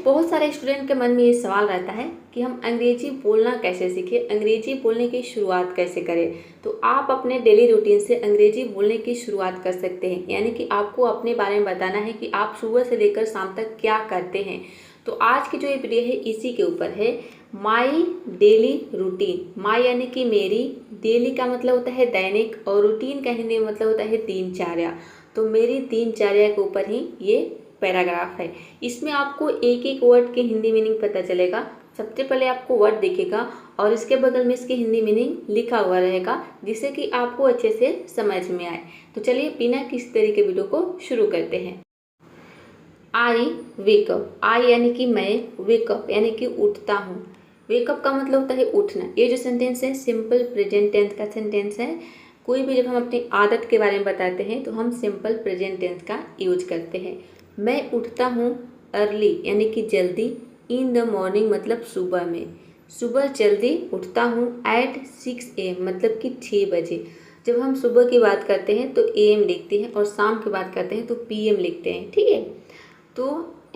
बहुत सारे स्टूडेंट के मन में ये सवाल रहता है कि हम अंग्रेजी बोलना कैसे सीखें, अंग्रेजी बोलने की शुरुआत कैसे करें। तो आप अपने डेली रूटीन से अंग्रेजी बोलने की शुरुआत कर सकते हैं, यानी कि आपको अपने बारे में बताना है कि आप सुबह से लेकर शाम तक क्या करते हैं। तो आज की जो ये वीडियो है इसी के ऊपर है, माई डेली रूटीन। माई यानी कि मेरी, डेली का मतलब होता है दैनिक, और रूटीन का हिंदी में मतलब होता है दिनचर्या। तो मेरी दिनचर्या के ऊपर ही ये पैराग्राफ है। इसमें आपको एक एक वर्ड के हिंदी मीनिंग पता चलेगा। सबसे पहले आपको वर्ड दिखेगा और इसके बगल में इसकी हिंदी मीनिंग लिखा हुआ रहेगा, जिससे कि आपको अच्छे से समझ में आए। तो चलिए बिना किसी तरीके वीडियो को शुरू करते हैं। I wake up. आई यानी कि मैं, वेकअप यानी कि उठता हूँ। वेकअप का मतलब होता है उठना। ये जो सेंटेंस है सिंपल प्रेजेंट टेंस का सेंटेंस है। कोई भी जब हम अपनी आदत के बारे में बताते हैं तो हम सिंपल प्रेजेंट टेंस का यूज करते हैं। मैं उठता हूँ अर्ली यानी कि जल्दी, इन द मॉर्निंग मतलब सुबह में, सुबह जल्दी उठता हूँ। एट 6 AM मतलब कि 6 बजे। जब हम सुबह की बात करते हैं तो AM लिखते हैं और शाम की बात करते हैं तो PM लिखते हैं, ठीक है। तो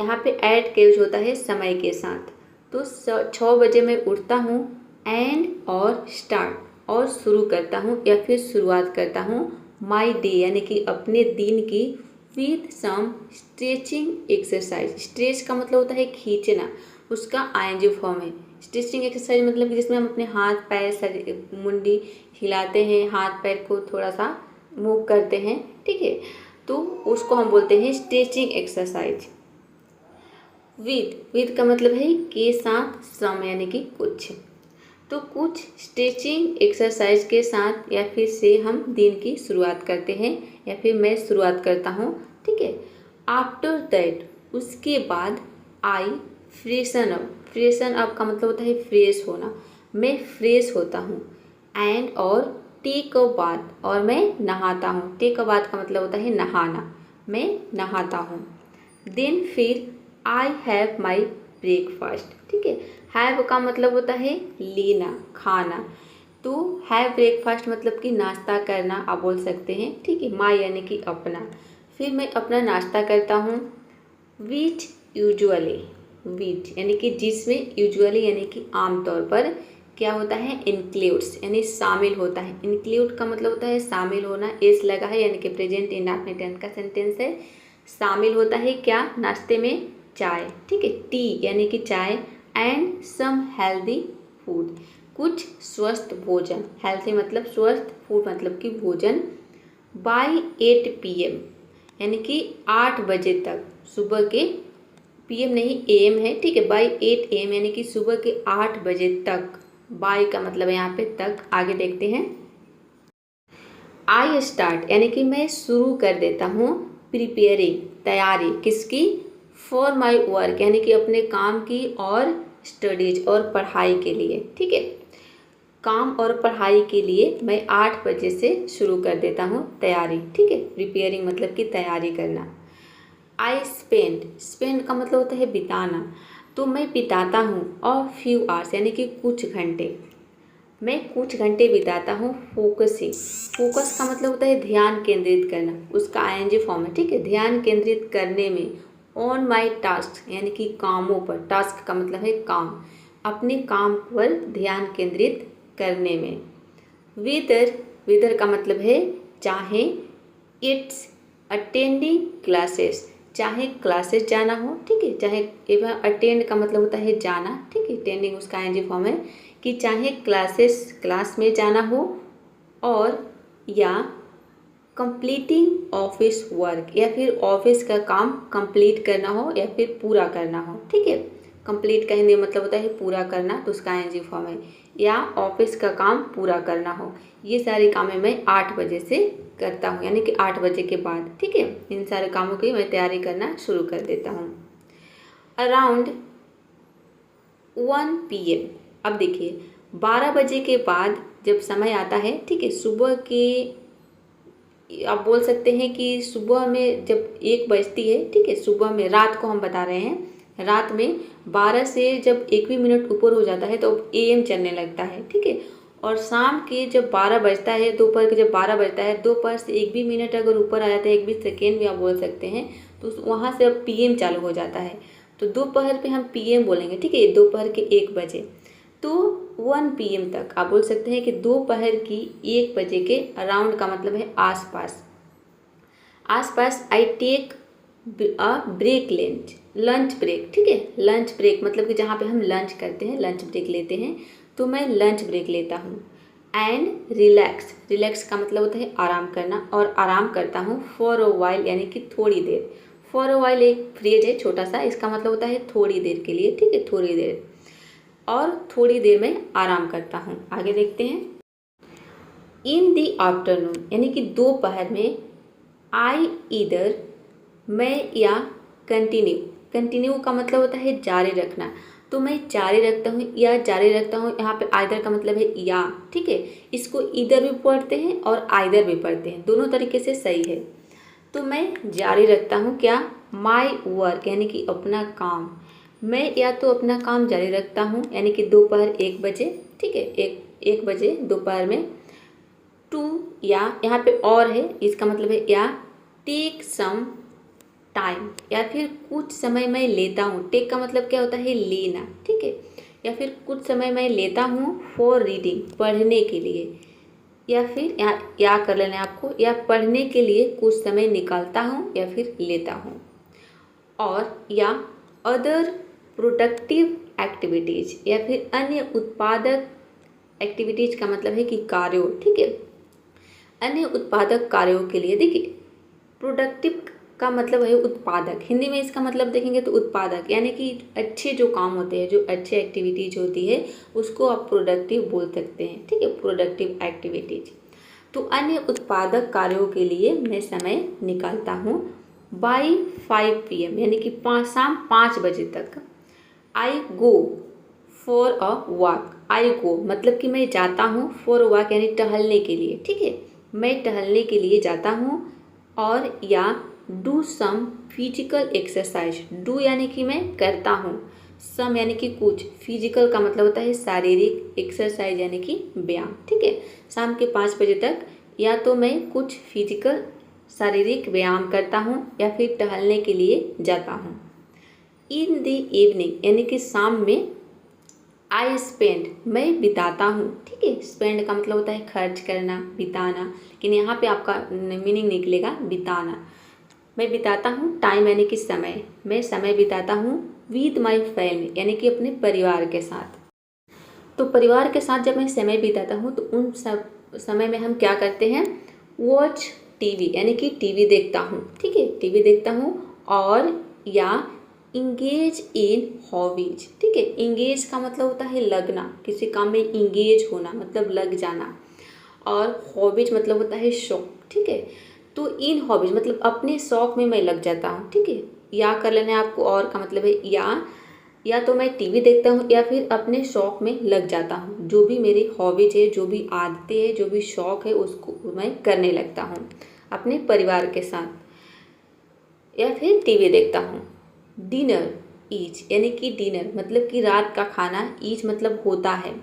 यहाँ पे एट का यूज होता है समय के साथ। तो 6 बजे मैं उठता हूँ, एंड और स्टार्ट और शुरू करता हूँ या फिर शुरुआत करता हूँ माई डे यानी कि अपने दिन की, with some stretching exercise. Stretch का मतलब होता है खींचना, उसका आईएनजी फॉर्म है। स्ट्रेचिंग एक्सरसाइज मतलब कि जिसमें हम अपने हाथ पैर मुंडी हिलाते हैं, हाथ पैर को थोड़ा सा मूव करते हैं, ठीक है। तो उसको हम बोलते हैं स्ट्रेचिंग एक्सरसाइज। विद का मतलब है के साथ, सम यानी कि कुछ। तो कुछ स्ट्रेचिंग एक्सरसाइज के साथ या फिर से हम दिन की शुरुआत करते हैं या फिर मैं शुरुआत करता हूँ, ठीक है। आफ्टर दैट उसके बाद, आई फ्रेशन अप। फ्रेशन अप का मतलब होता है फ्रेश होना, मैं फ्रेश होता हूँ। एंड और टेक अ बाथ और मैं नहाता हूँ। टेक अ बाथ का मतलब होता है नहाना, मैं नहाता हूँ। देन फिर आई हैव माई ब्रेकफास्ट, ठीक है। हैव का मतलब होता है लेना, खाना। तो हैव ब्रेकफास्ट मतलब कि नाश्ता करना आप बोल सकते हैं, ठीक है। माई यानी कि अपना। फिर मैं अपना नाश्ता करता हूँ। विच यूजुअली, विच यानी कि जिसमें, यूजुअली यानी कि आमतौर पर क्या होता है, इंक्लूड्स यानी शामिल होता है। इंक्लूड का मतलब होता है शामिल होना, एस लगा है यानी कि प्रेजेंट इंडेफिनिट का सेंटेंस है। शामिल होता है क्या, नाश्ते में चाय, ठीक है। टी यानी कि चाय। एंड सम हेल्दी फूड, कुछ स्वस्थ भोजन। हेल्थी मतलब स्वस्थ, फूड मतलब कि भोजन। बाय 8 PM यानी कि 8 बजे तक, सुबह के, PM नहीं AM है, ठीक है। बाय 8 AM यानी कि सुबह के 8 बजे तक। बाय का मतलब है यहाँ पे तक। आगे देखते हैं। आई स्टार्ट यानी कि मैं शुरू कर देता हूँ। प्रिपेयरिंग तैयारी, किसकी, फॉर माई वर्क यानी कि अपने काम की, और स्टडीज और पढ़ाई के लिए, ठीक है। काम और पढ़ाई के लिए मैं 8 बजे से शुरू कर देता हूँ तैयारी, ठीक है। प्रिपेयरिंग मतलब कि तैयारी करना। आई स्पेंड का मतलब होता है बिताना। तो मैं बिताता हूँ और फ्यू आवर्स यानी कि कुछ घंटे, मैं कुछ घंटे बिताता हूँ फोकसिंग। फोकस का मतलब होता है ध्यान केंद्रित करना, उसका आईएनजी फॉर्म है, ठीक है। ध्यान केंद्रित करने में। ऑन माई टास्क यानी कि कामों पर, टास्क का मतलब है काम, अपने काम पर ध्यान केंद्रित करने में। विदर का मतलब है चाहे। इट्स अटेंडिंग क्लासेस, चाहे क्लासेस जाना हो, ठीक है। चाहे अटेंड का मतलब होता है जाना, ठीक है। अटेंडिंग उसका आईएनजी फॉर्म है कि चाहे क्लास में जाना हो, और या कंप्लीटिंग ऑफिस वर्क या फिर ऑफिस का काम कंप्लीट करना हो या फिर पूरा करना हो, ठीक है। कंप्लीट का हिंदी मतलब होता है पूरा करना, तो उसका आईएनजी फॉर्म है। या ऑफिस का काम पूरा करना हो। ये सारे कामें मैं 8 बजे से करता हूँ, यानी कि 8 बजे के बाद, ठीक है। इन सारे कामों की मैं तैयारी करना शुरू कर देता हूँ। अराउंड 1 PM, अब देखिए 12 बजे के बाद जब समय आता है, ठीक है, सुबह के, आप बोल सकते हैं कि सुबह में जब 1 बजती है, ठीक है, सुबह में, रात को हम बता रहे हैं, रात में 12 से जब 1 मिनट ऊपर हो जाता है तो AM चलने लगता है, ठीक है। और शाम के जब 12 बजता है, दोपहर के जब 12 बजता है, दोपहर से 1 भी मिनट अगर ऊपर आ जाता है, 1 भी सेकेंड भी आप बोल सकते हैं, तो वहाँ से अब PM चालू हो जाता है। तो दोपहर पे हम PM बोलेंगे, ठीक है, दोपहर के 1 बजे। तो 1 PM तक आप बोल सकते हैं कि दोपहर की 1 बजे के अराउंड का मतलब है आसपास। आसपास I take a break lunch break, ठीक है, लंच ब्रेक मतलब कि जहाँ पे हम लंच करते हैं, लंच ब्रेक लेते हैं, तो मैं लंच ब्रेक लेता हूँ। एंड रिलैक्स का मतलब होता है आराम करना, और आराम करता हूँ फॉर अ वाइल यानी कि थोड़ी देर। फॉर अ वाइल एक फ्रेज है छोटा सा, इसका मतलब होता है थोड़ी देर के लिए, ठीक है, थोड़ी देर, और थोड़ी देर में आराम करता हूँ। आगे देखते हैं। इन दी आफ्टरनून यानी कि दोपहर में, आई ईदर मैं या कंटिन्यू का मतलब होता है जारी रखना, तो मैं जारी रखता हूँ या जारी रखता हूँ। यहाँ पे आइदर का मतलब है या, ठीक है, इसको ईदर भी पढ़ते हैं और आइदर भी पढ़ते हैं, दोनों तरीके से सही है। तो मैं जारी रखता हूँ क्या, माई वर्क यानी कि अपना काम। मैं या तो अपना काम जारी रखता हूँ यानी कि दोपहर 1 बजे, ठीक है, एक बजे दोपहर में। टू या यहाँ पे और है, इसका मतलब है या टेक सम टाइम, या फिर कुछ समय मैं लेता हूँ। टेक का मतलब क्या होता है, लेना, ठीक है, या फिर कुछ समय मैं लेता हूँ फॉर रीडिंग, पढ़ने के लिए, या फिर यहाँ या कर लेना है आपको, या पढ़ने के लिए कुछ समय निकालता हूँ या फिर लेता हूँ। और या अदर प्रोडक्टिव एक्टिविटीज, या फिर अन्य उत्पादक एक्टिविटीज का मतलब है कि कार्यों, ठीक है, अन्य उत्पादक कार्यों के लिए। देखिए प्रोडक्टिव का मतलब है उत्पादक, हिंदी में इसका मतलब देखेंगे तो उत्पादक, यानी कि अच्छे जो काम होते हैं, जो अच्छे एक्टिविटीज होती है, उसको आप प्रोडक्टिव बोल सकते हैं, ठीक है, प्रोडक्टिव एक्टिविटीज। तो अन्य उत्पादक कार्यों के लिए मैं समय निकालता हूँ बाई 5 PM यानी कि शाम 5 बजे तक। आई गो फॉर अ वॉक, आई गो मतलब कि मैं जाता हूँ, फॉर अ वॉक यानी टहलने के लिए, ठीक है, मैं टहलने के लिए जाता हूँ। और या do some physical exercise, do यानी कि मैं करता हूँ, सम यानी कि कुछ, फिजिकल का मतलब होता है शारीरिक, एक्सरसाइज यानी कि व्यायाम, ठीक है। शाम के 5 बजे तक या तो मैं कुछ फिजिकल शारीरिक व्यायाम करता हूँ या फिर टहलने के लिए जाता हूँ। इन द इवनिंग यानी कि शाम में, आई स्पेंड मैं बिताता हूँ, ठीक है, स्पेंड का मतलब होता है खर्च करना, बिताना, लेकिन यहाँ पे आपका मीनिंग निकलेगा बिताना। मैं बिताता हूँ टाइम यानी कि समय, मैं समय बिताता हूँ विद माई फैमिली यानी कि अपने परिवार के साथ। तो परिवार के साथ जब मैं समय बिताता हूँ तो उन सब समय में हम क्या करते हैं, वॉच टीवी यानी कि टीवी देखता हूँ, ठीक है, टीवी देखता हूँ। और या इंगेज इन हॉबीज, ठीक है, इंगेज का मतलब होता है लगना, किसी काम में इंगेज होना मतलब लग जाना, और हॉबीज मतलब होता है शौक, ठीक है। तो इन हॉबीज मतलब अपने शौक में मैं लग जाता हूँ, ठीक है, या कर लेना है आपको, और का मतलब है या तो मैं टीवी देखता हूँ या फिर अपने शौक में लग जाता हूँ। जो भी मेरी हॉबीज है, जो भी आदतें हैं, जो भी शौक है, उसको मैं करने लगता हूँ अपने परिवार के साथ, या फिर टीवी देखता हूँ। डिनर ईच यानी कि डिनर मतलब कि रात का खाना, ईच मतलब होता है,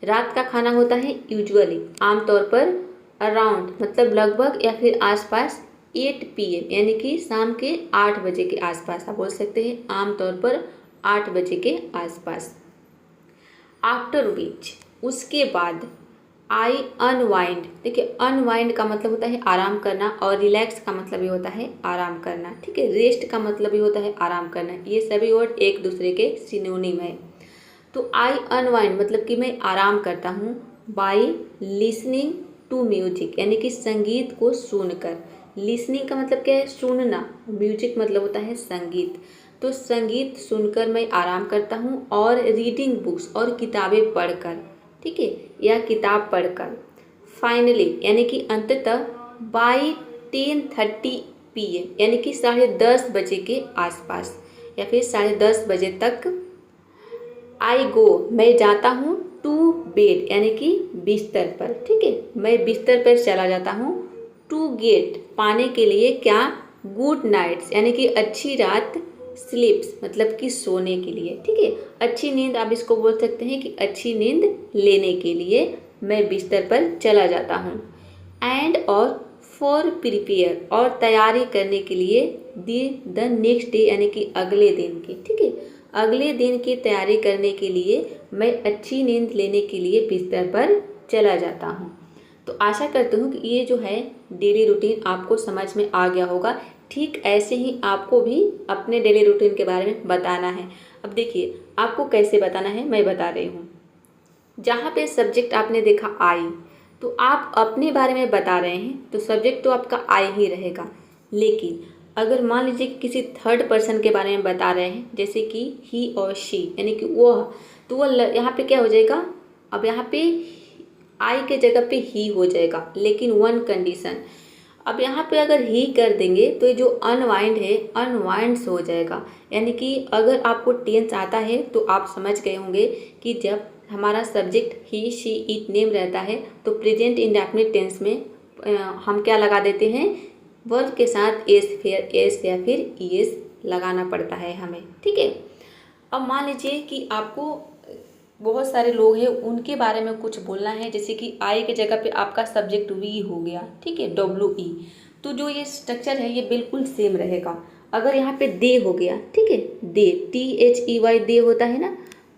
रात का खाना होता है यूजुअली आमतौर पर अराउंड मतलब लगभग या फिर आसपास 8 PM यानी कि शाम के 8 बजे के आसपास, आप बोल सकते हैं आमतौर पर 8 बजे के आसपास। आफ्टर विच उसके बाद, आई अनवाइंड, देखिए अनवाइंड का मतलब होता है आराम करना, और रिलैक्स का मतलब भी होता है आराम करना, ठीक है, रेस्ट का मतलब भी होता है आराम करना, ये सभी वर्ड एक दूसरे के सिनोनिम है। तो आई अनवाइंड मतलब कि मैं आराम करता हूँ बाई लिसनिंग टू म्यूजिक यानी कि संगीत को सुनकर। लिसनिंग का मतलब क्या है, सुनना, म्यूजिक मतलब होता है संगीत, तो संगीत सुनकर मैं आराम करता हूँ। और रीडिंग बुक्स और किताबें पढ़कर, ठीक है, या किताब पढ़कर। फाइनली यानी कि अंततः बाई 10:30 PM यानी कि 10:30 बजे के आसपास या फिर 10:30 बजे तक। आई गो मैं जाता हूँ टू बेड यानी कि बिस्तर पर, ठीक है, मैं बिस्तर पर चला जाता हूँ। टू गेट पाने के लिए क्या, गुड नाइट्स यानी कि अच्छी रात, स्लीप्स मतलब कि सोने के लिए, ठीक है, अच्छी नींद आप इसको बोल सकते हैं कि अच्छी नींद लेने के लिए मैं बिस्तर पर चला जाता हूँ। एंड और फॉर प्रिपेयर और तैयारी करने के लिए द नेक्स्ट डे यानी कि अगले दिन की, ठीक है। अगले दिन की तैयारी करने के लिए मैं अच्छी नींद लेने के लिए बिस्तर पर चला जाता हूँ। तो आशा करती हूँ कि ये जो है डेली रूटीन आपको समझ में आ गया होगा। ठीक ऐसे ही आपको भी अपने डेली रूटीन के बारे में बताना है। अब देखिए आपको कैसे बताना है मैं बता रही हूँ। जहाँ पे सब्जेक्ट आपने देखा आई, तो आप अपने बारे में बता रहे हैं तो सब्जेक्ट तो आपका आई ही रहेगा। लेकिन अगर मान लीजिए कि किसी थर्ड पर्सन के बारे में बता रहे हैं, जैसे कि ही और शी यानी कि वह, तो वह यहाँ पे क्या हो जाएगा, अब यहाँ पे आई के जगह पे ही हो जाएगा, लेकिन वन कंडीशन। अब यहाँ पे अगर ही कर देंगे तो ये जो अनवाइंड है अनवाइंड्स हो जाएगा। यानी कि अगर आपको टेंस आता है तो आप समझ गए होंगे कि जब हमारा subject he she it name रहता है तो प्रेजेंट इंडेफिनिट टेंस में हम क्या लगा देते हैं, वर्ब के साथ एस या फिर ईएस लगाना पड़ता है हमें, ठीक है। अब मान लीजिए कि आपको बहुत सारे लोग हैं उनके बारे में कुछ बोलना है, जैसे कि आई के जगह पे आपका सब्जेक्ट वी हो गया, ठीक है, WE। तो जो ये स्ट्रक्चर है ये बिल्कुल सेम रहेगा। अगर यहाँ पे दे हो गया, ठीक है, दे THEY दे होता है ना,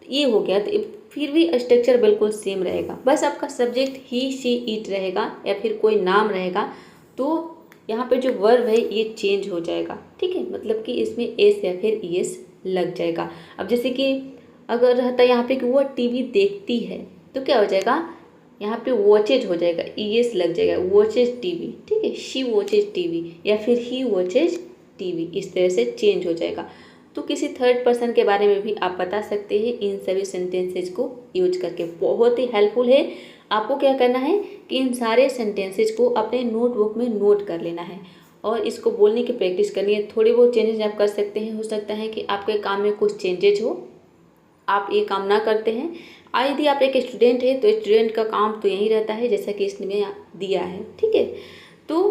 ये हो गया, तो फिर भी स्ट्रक्चर बिल्कुल सेम रहेगा। बस आपका सब्जेक्ट ही शी इट रहेगा या फिर कोई नाम रहेगा, तो यहाँ पे जो वर्ब है ये चेंज हो जाएगा, ठीक है, मतलब कि इसमें एस या फिर ईएस लग जाएगा। अब जैसे कि अगर रहता है यहाँ पे कि वो टीवी देखती है तो क्या हो जाएगा, यहाँ पे वॉचेज हो जाएगा, ईएस लग जाएगा, वॉचेज टीवी, ठीक है, शी वॉचेज टीवी या फिर ही वॉचेज टीवी, इस तरह से चेंज हो जाएगा। तो किसी थर्ड पर्सन के बारे में भी आप बता सकते हैं इन सभी सेंटेंसेज को यूज करके, बहुत ही हेल्पफुल है। आपको क्या करना है कि इन सारे सेंटेंसेज को अपने नोटबुक में नोट कर लेना है और इसको बोलने की प्रैक्टिस करनी है। थोड़ी बहुत चेंजेस आप कर सकते हैं, हो सकता है कि आपके काम में कुछ चेंजेज हो, आप ये काम ना करते हैं। यदि आप एक स्टूडेंट है तो स्टूडेंट का काम तो यही रहता है जैसा कि इसने दिया है, ठीक है। तो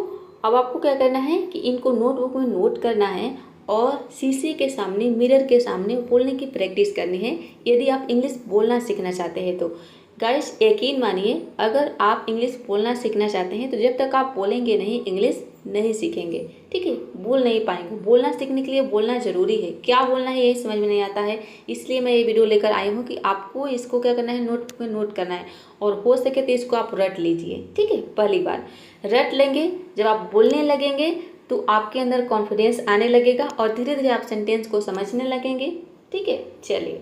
अब आपको क्या करना है कि इनको नोटबुक में नोट करना है और शीशे के सामने, मिरर के सामने बोलने की प्रैक्टिस करनी है यदि आप इंग्लिश बोलना सीखना चाहते हैं तो। गाइस यकीन मानिए, अगर आप इंग्लिश बोलना सीखना चाहते हैं तो जब तक आप बोलेंगे नहीं इंग्लिश नहीं सीखेंगे, ठीक है, बोल नहीं पाएंगे। बोलना सीखने के लिए बोलना ज़रूरी है, क्या बोलना है यही समझ में नहीं आता है, इसलिए मैं ये वीडियो लेकर आई हूँ कि आपको इसको क्या करना है, नोट में नोट करना है और हो सके तो इसको आप रट लीजिए, ठीक है। पहली बार रट लेंगे, जब आप बोलने लगेंगे तो आपके अंदर कॉन्फिडेंस आने लगेगा और धीरे धीरे आप सेंटेंस को समझने लगेंगे, ठीक है। चलिए,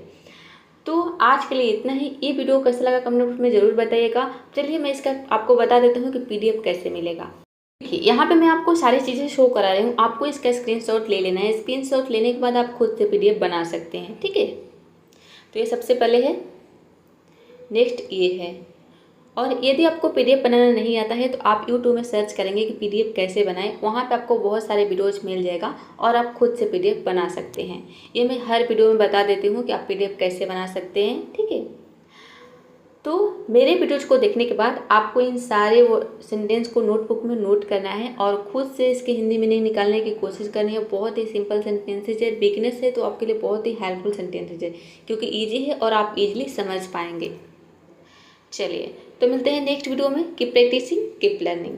तो आज के लिए इतना ही। ये वीडियो कैसा लगा कमेंट में ज़रूर बताइएगा। चलिए मैं इसका आपको बता देता हूँ कि PDF कैसे मिलेगा। देखिए यहाँ पे मैं आपको सारी चीज़ें शो करा रही हूँ, आपको इसका स्क्रीनशॉट ले लेना है। स्क्रीनशॉट लेने के बाद आप खुद से PDF बना सकते हैं, ठीक है। तो ये सबसे पहले है, नेक्स्ट ये है। और यदि आपको PDF बनाना नहीं आता है तो आप YouTube में सर्च करेंगे कि PDF कैसे बनाएं, वहाँ पे आपको बहुत सारे वीडियोज मिल जाएगा और आप खुद से PDF बना सकते हैं। ये मैं हर वीडियो में बता देती हूँ कि आप PDF कैसे बना सकते हैं, ठीक है। तो मेरे वीडियोज को देखने के बाद आपको इन सारे वो सेंटेंस को नोटबुक में नोट करना है और खुद से इसके हिंदी मीनिंग निकालने की कोशिश करनी है। बहुत ही सिंपल सेंटेंसेज है, बिगनर्स है तो आपके लिए बहुत ही हेल्पफुल सेंटेंसेज है क्योंकि ईजी है और आप इजीली समझ पाएंगे। चलिए तो मिलते हैं नेक्स्ट वीडियो में। Keep practising, keep learning.